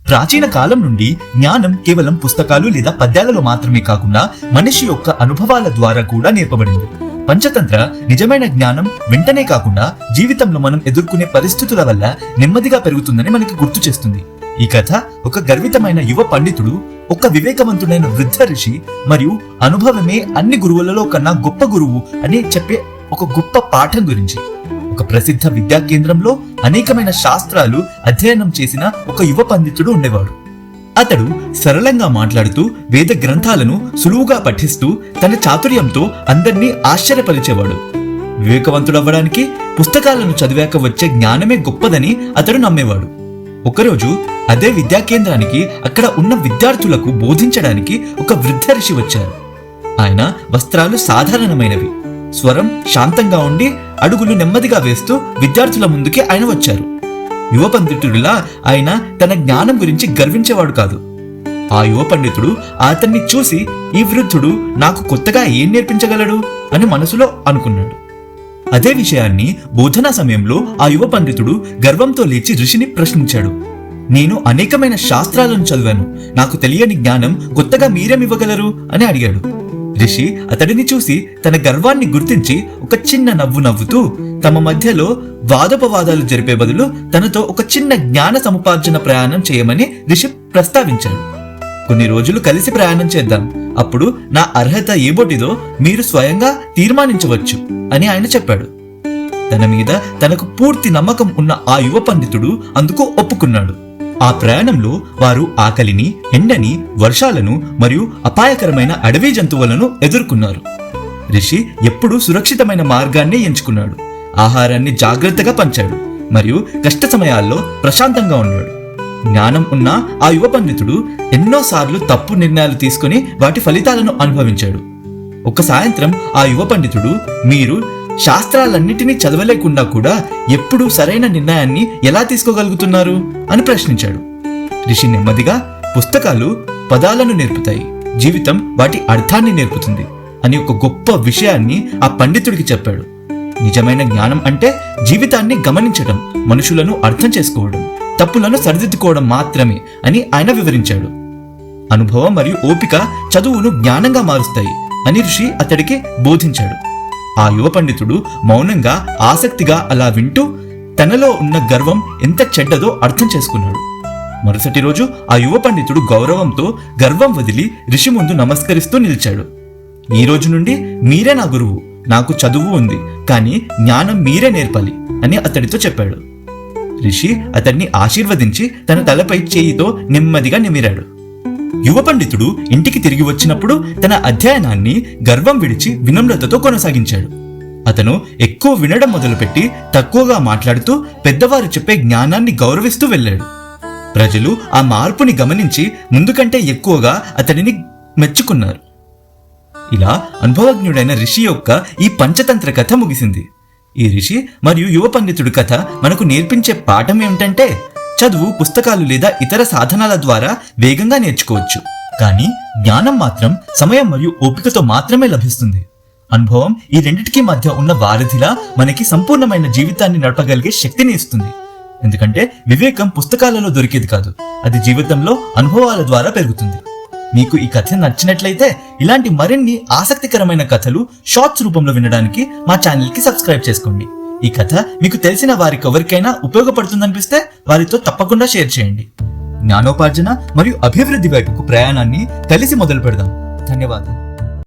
ప్రాచీన కాలం నుండి జ్ఞానం కేవలం పుస్తకాలు లేదా పద్యాలలో మాత్రమే కాకుండా మనిషి యొక్క అనుభవాల ద్వారా కూడా నేర్పబడింది. పంచతంత్ర నిజమైన జ్ఞానం వెంటనే కాకుండా జీవితంలో మనం ఎదుర్కొనే పరిస్థితుల వల్ల నెమ్మదిగా పెరుగుతుందని మనకి గుర్తు చేస్తుంది. ఈ కథ ఒక గర్వితమైన యువ పండితుడు, ఒక వివేకవంతుడైన వృద్ధ ఋషి మరియు అనుభవమే అన్ని గురువులలో కన్నా గొప్ప గురువు అని చెప్పే ఒక గొప్ప పాఠం గురించి. ఒక ప్రసిద్ధ విద్యా కేంద్రంలో అనేకమైన శాస్త్రాలు అధ్యయనం చేసిన ఒక యువ పండితుడు ఉండేవాడు. అతడు సరళంగా మాట్లాడుతూ వేద గ్రంథాలను సులువుగా పఠిస్తూ తన చాతుర్యంతో అందరినీ ఆశ్చర్యపరిచేవాడు. వివేకవంతుడవ్వడానికి పుస్తకాలను చదివాక వచ్చే జ్ఞానమే గొప్పదని అతడు నమ్మేవాడు. ఒకరోజు అదే విద్యా కేంద్రానికి అక్కడ ఉన్న విద్యార్థులకు బోధించడానికి ఒక వృద్ధ ఋషి వచ్చారు. ఆయన వస్త్రాలు సాధారణమైనవి, స్వరం శాంతంగా ఉండి అడుగులు నెమ్మదిగా వేస్తూ విద్యార్థుల ముందుకే ఆయన వచ్చారు. యువ పండితుడిలా ఆయన తన జ్ఞానం గురించి గర్వించేవాడు కాదు. ఆ యువ పండితుడు అతన్ని చూసి, ఈ వృద్ధుడు నాకు కొత్తగా ఏం నేర్పించగలడు అని మనసులో అనుకున్నాడు. అదే విషయాన్ని బోధనా సమయంలో ఆ యువ పండితుడు గర్వంతో లేచి ఋషిని ప్రశ్నించాడు. నేను అనేకమైన శాస్త్రాలను చదివాను, నాకు తెలియని జ్ఞానం కొత్తగా మీరేమివ్వగలరు అని అడిగాడు. ఋషి అతడిని చూసి తన గర్వాన్ని గుర్తించి ఒక చిన్న నవ్వు నవ్వుతూ తమ మధ్యలో వాదోపవాదాలు జరిపే బదులు తనతో ఒక చిన్న జ్ఞాన సముపార్జన ప్రయాణం చేయమని ఋషి ప్రస్తావించాడు. కొన్ని రోజులు కలిసి ప్రయాణం చేద్దాం, అప్పుడు నా అర్హత ఏబోటిదో మీరు స్వయంగా తీర్మానించవచ్చు అని ఆయన చెప్పాడు. తన మీద తనకు పూర్తి నమ్మకం ఉన్న ఆ యువ పండితుడు అందుకు ఒప్పుకున్నాడు. ఆ ప్రయాణంలో వారు ఆకలిని, ఎండని, వర్షాలను మరియు అపాయకరమైన అడవి జంతువులను ఎదుర్కొన్నారు. ఋషి ఎప్పుడూ సురక్షితమైన మార్గాన్ని ఎంచుకున్నాడు, ఆహారాన్ని జాగ్రత్తగా పంచాడు మరియు కష్ట సమయాల్లో ప్రశాంతంగా ఉన్నాడు. జ్ఞానం ఉన్న ఆ యువ పండితుడు ఎన్నోసార్లు తప్పు నిర్ణయాలు తీసుకుని వాటి ఫలితాలను అనుభవించాడు. ఒక సాయంత్రం ఆ యువ పండితుడు, మీరు శాస్త్రాలన్నిటినీ చదవలేకుండా కూడా ఎప్పుడూ సరైన నిర్ణయాన్ని ఎలా తీసుకోగలుగుతున్నారు అని ప్రశ్నించాడు. ఋషి నెమ్మదిగా, పుస్తకాలు పదాలను నేర్పుతాయి, జీవితం వాటి అర్థాన్ని నేర్పుతుంది అని ఒక గొప్ప విషయాన్ని ఆ పండితుడికి చెప్పాడు. నిజమైన జ్ఞానం అంటే జీవితాన్ని గమనించడం, మనుషులను అర్థం చేసుకోవడం, తప్పులను సరిదిద్దుకోవడం మాత్రమే అని ఆయన వివరించాడు. అనుభవం మరియు ఓపిక చదువును జ్ఞానంగా మారుస్తాయి అని ఋషి అతడికి బోధించాడు. ఆ యువ పండితుడు మౌనంగా, ఆసక్తిగా అలా వింటూ తనలో ఉన్న గర్వం ఎంత చెడ్డదో అర్థం చేసుకున్నాడు. మరుసటి రోజు ఆ యువ పండితుడు గౌరవంతో గర్వం వదిలి ఋషి ముందు నమస్కరిస్తూ నిలిచాడు. ఈ రోజు నుండి మీరే నా గురువు, నాకు చదువు ఉంది, కానీ జ్ఞానం మీరే నేర్పాలి అని అతడితో చెప్పాడు. ఋషి అతన్ని ఆశీర్వదించి తన తలపై చేయితో నెమ్మదిగా నిమిరాడు. యువ పండితుడు ఇంటికి తిరిగి వచ్చినప్పుడు తన అధ్యయనాన్ని గర్వం విడిచి వినమ్రతతో కొనసాగించాడు. అతను ఎక్కువ వినడం మొదలుపెట్టి తక్కువగా మాట్లాడుతూ పెద్దవారు చెప్పే జ్ఞానాన్ని గౌరవిస్తూ వెళ్ళాడు. ప్రజలు ఆ మార్పుని గమనించి ముందు కంటే ఎక్కువగా అతడిని మెచ్చుకున్నారు. ఇలా అనుభవజ్ఞుడైన ఋషి యొక్క ఈ పంచతంత్ర కథ ముగిసింది. ఈ ఋషి మరియు యువ పండితుడి కథ మనకు నేర్పించే పాఠం ఏమిటంటే, చదువు, పుస్తకాలు లేదా ఇతర సాధనాల ద్వారా వేగంగా నేర్చుకోవచ్చు, కానీ జ్ఞానం మాత్రం సమయం మరియు ఓపికతో మాత్రమే లభిస్తుంది. అనుభవం ఈ రెండిటికి మధ్య ఉన్న వారధిలా మనకి సంపూర్ణమైన జీవితాన్ని నడపగలిగే శక్తిని ఇస్తుంది. ఎందుకంటే వివేకం పుస్తకాలలో దొరికేది కాదు, అది జీవితంలో అనుభవాల ద్వారా పెరుగుతుంది. మీకు ఈ కథ నచ్చినట్లయితే ఇలాంటి మరిన్ని ఆసక్తికరమైన కథలు షార్ట్స్ రూపంలో వినడానికి మా ఛానల్కి సబ్స్క్రైబ్ చేసుకోండి. ఈ కథ మీకు తెలిసిన వారికి ఎవరికైనా ఉపయోగపడుతుందనిపిస్తే వారితో తప్పకుండా షేర్ చేయండి. జ్ఞానోపార్జన మరియు అభివృద్ధి వైపుకు ప్రయాణాన్ని కలిసి మొదలు పెడదాం. ధన్యవాదాలు.